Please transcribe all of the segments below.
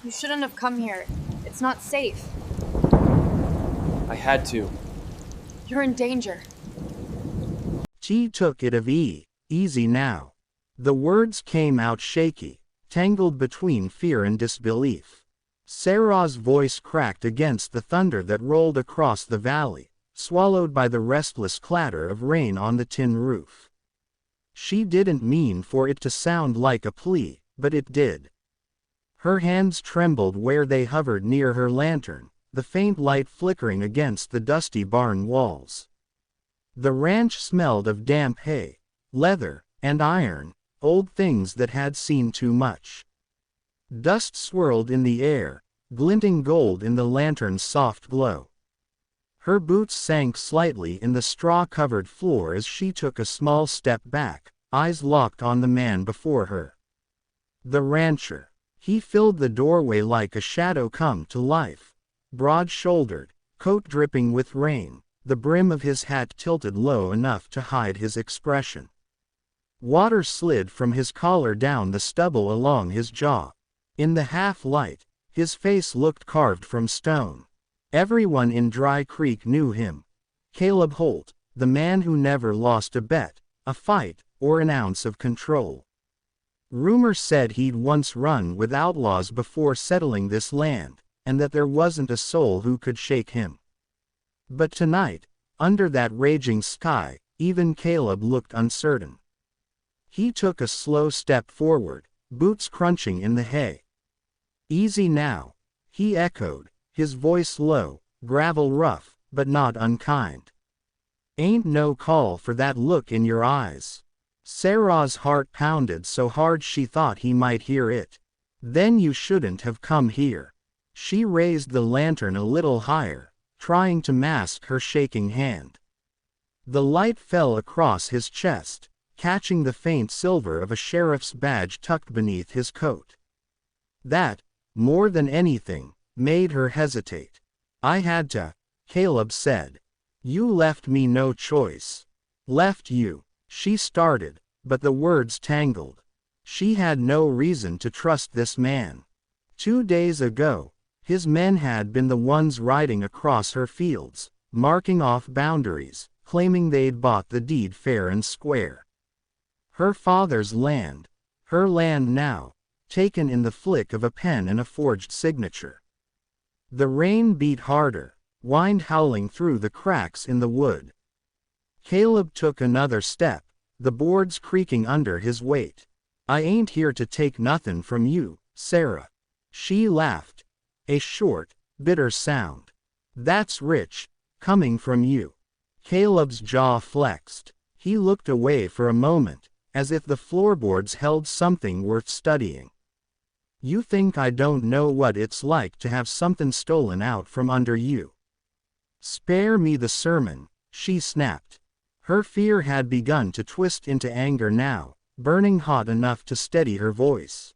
You shouldn't have come here. It's not safe. I had to. You're in danger. TTook it OfE, easy now. The words came out shaky, tangled between fear and disbelief. Sarah's voice cracked against the thunder that rolled across the valley, swallowed by the restless clatter of rain on the tin roof. She didn't mean for it to sound like a plea, but it did. Her hands trembled where they hovered near her lantern, the faint light flickering against the dusty barn walls. The ranch smelled of damp hay, leather, and iron, old things that had seen too much. Dust swirled in the air, glinting gold in the lantern's soft glow. Her boots sank slightly in the straw-covered floor as she took a small step back, eyes locked on the man before her. The rancher. He filled the doorway like a shadow come to life. Broad-shouldered, coat dripping with rain, the brim of his hat tilted low enough to hide his expression. Water slid from his collar down the stubble along his jaw. In the half-light, his face looked carved from stone. Everyone in Dry Creek knew him. Caleb Holt, the man who never lost a bet, a fight, or an ounce of control. Rumor said he'd once run with outlaws before settling this land, and that there wasn't a soul who could shake him. But tonight, under that raging sky, even Caleb looked uncertain. He took a slow step forward, boots crunching in the hay. "Easy now," he echoed, his voice low, gravel rough, but not unkind. "Ain't no call for that look in your eyes." Sarah's heart pounded so hard she thought he might hear it. "Then you shouldn't have come here." She raised the lantern a little higher, trying to mask her shaking hand. The light fell across his chest, catching the faint silver of a sheriff's badge tucked beneath his coat. That, more than anything, made her hesitate. "I had to," Caleb said. "You left me no choice." "Left you?" She started, but the words tangled. She had no reason to trust this man. 2 days ago, his men had been the ones riding across her fields, marking off boundaries, claiming they'd bought the deed fair and square. Her father's land, her land now, taken in the flick of a pen and a forged signature. The rain beat harder, wind howling through the cracks in the wood. Caleb took another step, the boards creaking under his weight. "I ain't here to take nothin' from you, Sarah." She laughed. A short, bitter sound. "That's rich, coming from you." Caleb's jaw flexed. He looked away for a moment, as if the floorboards held something worth studying. "You think I don't know what it's like to have something stolen out from under you?" "Spare me the sermon," she snapped. Her fear had begun to twist into anger now, burning hot enough to steady her voice.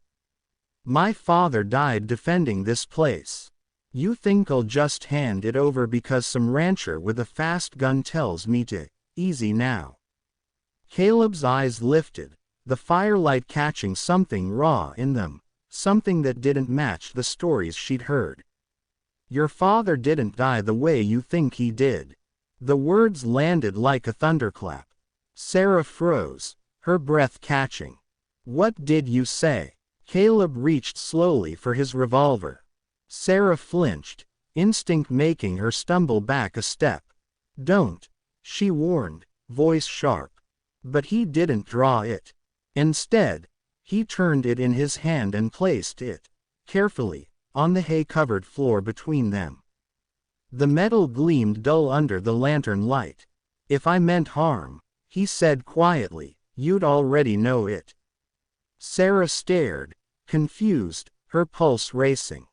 "My father died defending this place. You think I'll just hand it over because some rancher with a fast gun tells me to? Easy now." Caleb's eyes lifted, the firelight catching something raw in them, something that didn't match the stories she'd heard. "Your father didn't die the way you think he did." The words landed like a thunderclap. Sarah froze, her breath catching. "What did you say?" Caleb reached slowly for his revolver. Sarah flinched, instinct making her stumble back a step. "Don't," she warned, voice sharp. But he didn't draw it. Instead, he turned it in his hand and placed it, carefully, on the hay-covered floor between them. The metal gleamed dull under the lantern light. "If I meant harm," he said quietly, "you'd already know it." Sarah stared, confused, her pulse racing.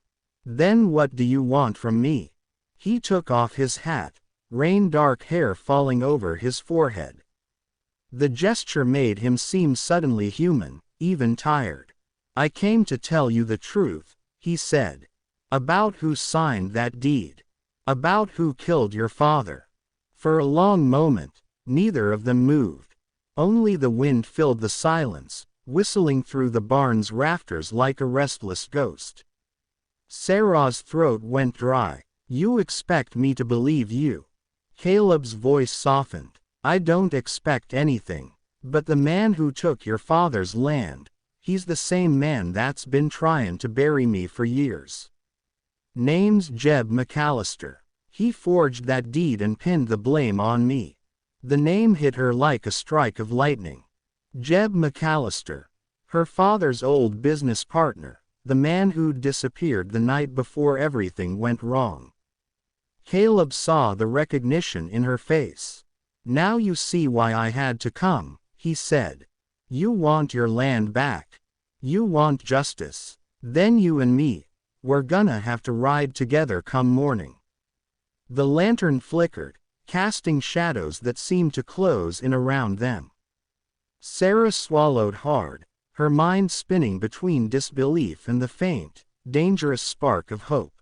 "Then what do you want from me?" He took off his hat, rain-dark hair falling over his forehead. The gesture made him seem suddenly human, even tired. "I came to tell you the truth," he said. "About who signed that deed. About who killed your father." For a long moment, neither of them moved. Only the wind filled the silence, whistling through the barn's rafters like a restless ghost. Sarah's throat went dry. You expect me to believe you? Caleb's voice softened. I don't expect anything. But the man who took your father's land, he's the same man that's been trying to bury me for years. Name's Jeb McAllister. He forged that deed and pinned the blame on me. The name hit her like a strike of lightning. Jeb McAllister. Her father's old business partner, the man who'd disappeared the night before everything went wrong. Caleb saw the recognition in her face. Now you see why I had to come, he said. You want your land back. You want justice. Then you and me, we're gonna have to ride together come morning. The lantern flickered, casting shadows that seemed to close in around them. Sarah swallowed hard, her mind spinning between disbelief and the faint, dangerous spark of hope.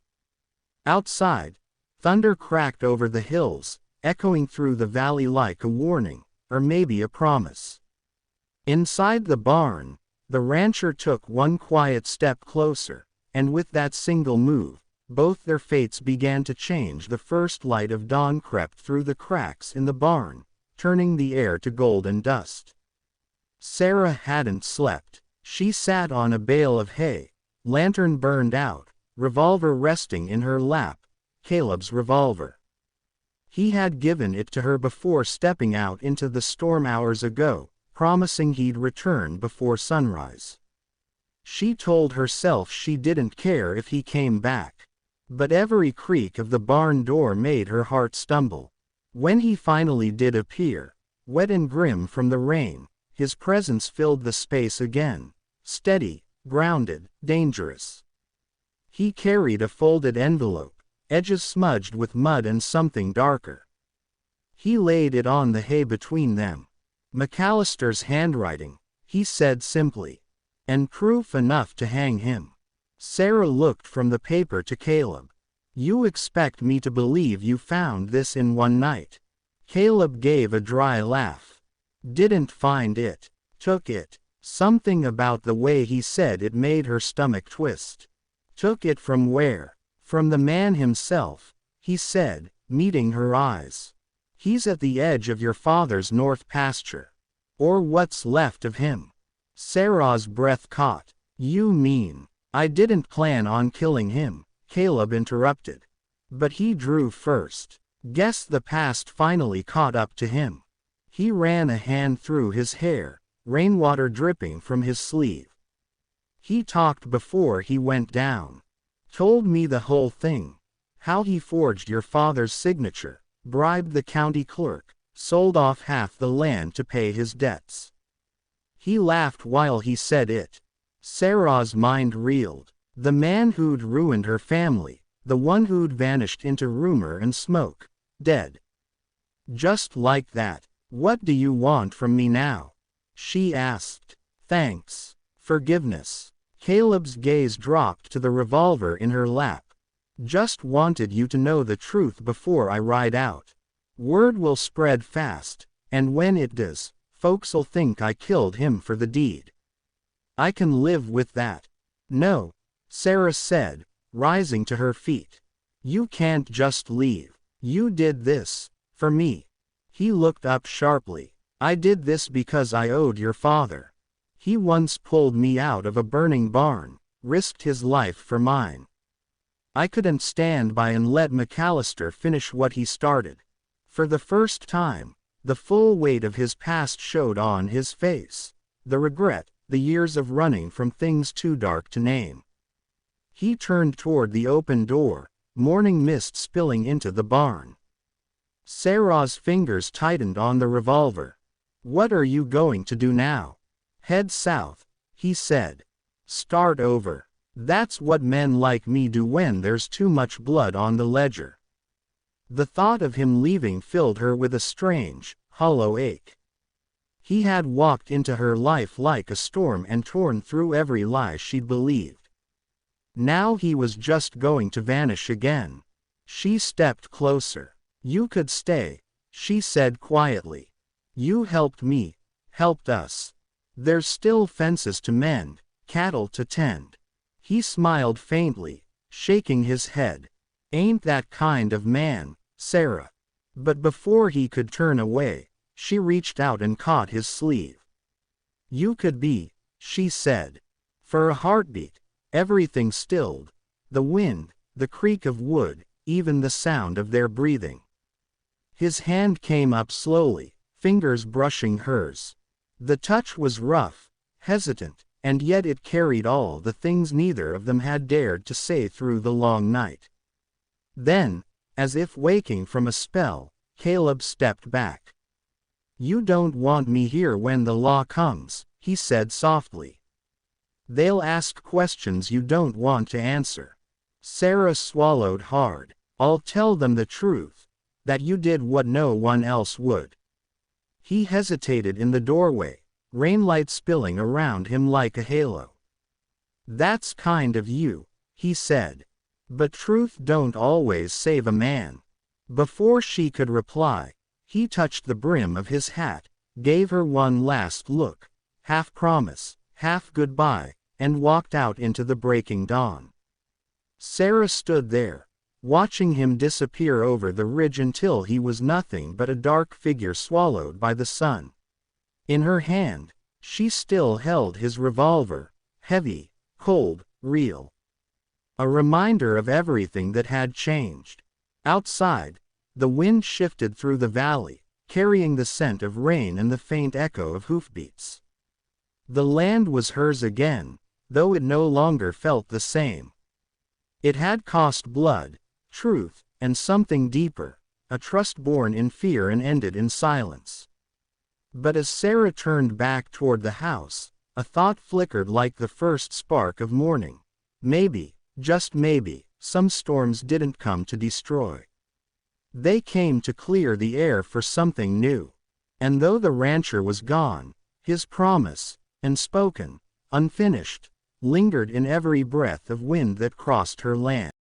Outside, thunder cracked over the hills, echoing through the valley like a warning, or maybe a promise. Inside the barn, the rancher took one quiet step closer, and with that single move, both their fates began to change. The first light of dawn crept through the cracks in the barn, turning the air to golden dust. Sarah hadn't slept. She sat on a bale of hay, lantern burned out, revolver resting in her lap, Caleb's revolver. He had given it to her before stepping out into the storm hours ago, promising he'd return before sunrise. She told herself she didn't care if he came back. But every creak of the barn door made her heart stumble. When he finally did appear, wet and grim from the rain, his presence filled the space again, steady, grounded, dangerous. He carried a folded envelope, edges smudged with mud and something darker. He laid it on the hay between them. McAllister's handwriting, he said simply. And proof enough to hang him. Sarah looked from the paper to Caleb. You expect me to believe you found this in one night? Caleb gave a dry laugh. Didn't find it. Took it. Something about the way he said it made her stomach twist. Took it from where? From the man himself, he said, meeting her eyes. He's at the edge of your father's north pasture. Or what's left of him. Sarah's breath caught. You mean, I didn't plan on killing him, Caleb interrupted. But he drew first. Guess the past finally caught up to him. He ran a hand through his hair, rainwater dripping from his sleeve. He talked before he went down. Told me the whole thing. How he forged your father's signature, bribed the county clerk, sold off half the land to pay his debts. He laughed while he said it. Sarah's mind reeled. The man who'd ruined her family, the one who'd vanished into rumor and smoke, dead. Just like that. What do you want from me now? She asked. Thanks. Forgiveness. Caleb's gaze dropped to the revolver in her lap. Just wanted you to know the truth before I ride out. Word will spread fast, and when it does, folks'll think I killed him for the deed. I can live with that. No, Sarah said, rising to her feet. You can't just leave. You did this, for me. He looked up sharply. I did this because I owed your father. He once pulled me out of a burning barn, risked his life for mine. I couldn't stand by and let McAllister finish what he started. For the first time, the full weight of his past showed on his face. The regret, the years of running from things too dark to name. He turned toward the open door, morning mist spilling into the barn. Sarah's fingers tightened on the revolver. What are you going to do now? Head south, he said. Start over. That's what men like me do when there's too much blood on the ledger. The thought of him leaving filled her with a strange, hollow ache. He had walked into her life like a storm and torn through every lie she'd believed. Now he was just going to vanish again. She stepped closer. You could stay, she said quietly. You helped me, helped us. There's still fences to mend, cattle to tend. He smiled faintly, shaking his head. "Ain't that kind of man, Sarah." But before he could turn away, she reached out and caught his sleeve. "You could be," she said. For a heartbeat, everything stilled. The wind, the creak of wood, even the sound of their breathing. His hand came up slowly, fingers brushing hers. The touch was rough, hesitant, and yet it carried all the things neither of them had dared to say through the long night. Then, as if waking from a spell, Caleb stepped back. "You don't want me here when the law comes," he said softly. "They'll ask questions you don't want to answer." Sarah swallowed hard. "I'll tell them the truth, that you did what no one else would." He hesitated in the doorway, rainlight spilling around him like a halo. "That's kind of you," he said. "But truth don't always save a man." Before she could reply, he touched the brim of his hat, gave her one last look, half promise, half goodbye, and walked out into the breaking dawn. Sarah stood there, watching him disappear over the ridge until he was nothing but a dark figure swallowed by the sun. In her hand, she still held his revolver, heavy, cold, real. A reminder of everything that had changed. Outside, the wind shifted through the valley, carrying the scent of rain and the faint echo of hoofbeats. The land was hers again, though it no longer felt the same. It had cost blood, truth, and something deeper, a trust born in fear and ended in silence. But as Sarah turned back toward the house, a thought flickered like the first spark of morning. Maybe, just maybe, some storms didn't come to destroy. They came to clear the air for something new. And though the rancher was gone, his promise, unspoken, unfinished, lingered in every breath of wind that crossed her land.